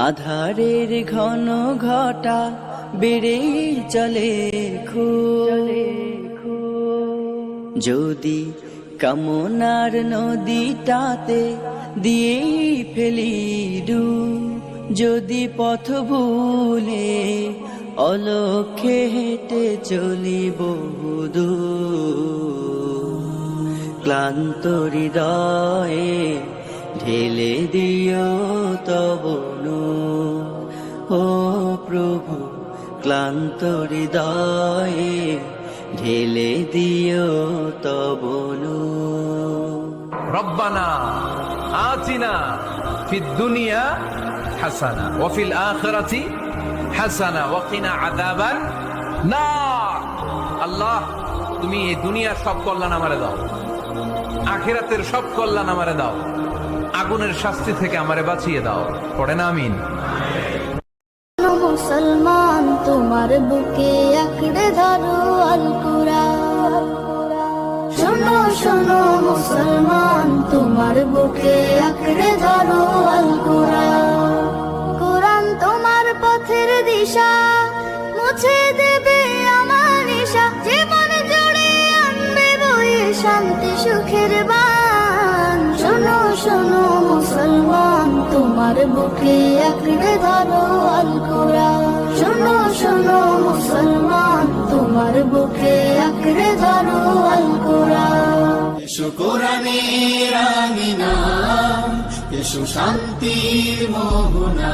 আধারের ঘন ঘটা বেড়ে চলে যদি কামনার নদীটাতে দিয়ে ফেলি ডুব, যদি পথ ভুলে অলক্ষ্যে হেঁটে চলি বহুদূর, ক্লান্ত হৃদয়ে ঢেলে দিও তব নূর। ও প্রভু, ক্লান্ত হৃদয়ে ঢেলে দিও তব নূর। রব্বানা আতিনা ফিদ দুনিয়া হাসানা ওয়া ফিল আখিরাতি হাসানা ওয়া কিনা আযাবান নার। আল্লাহ, তুমি এই দুনিয়ার সব কল্যাণ আমারে দাও, আখিরাতের সব কল্যাণ আমারে দাও, আগুনের শাস্তি থেকে আমারে বাঁচিয়ে দাও। পড়েন আমিন। মুসলমান তোমার বুকে আঁকড়ে ধরো আল কুরআন। শোনো শোনো মুসলমান তোমার বুকে আঁকড়ে ধরো আল কুরআন। কুরআন তোমার পথের দিশা, মুছে দেবে আমার নিশা, জীবন জুড়ে আনবে বয়ে শান্তি সুখের বান। শোনো শোনো মুসলমান তোমার বুকে আঁকড়ে ধরো আল কুরআন। শোনো শোনো মুসলমান তোমার বুকে আঁকড়ে ধরো আল কুরআন। এসো কোরআনের আমিনা, এসো শান্তির মোহনা।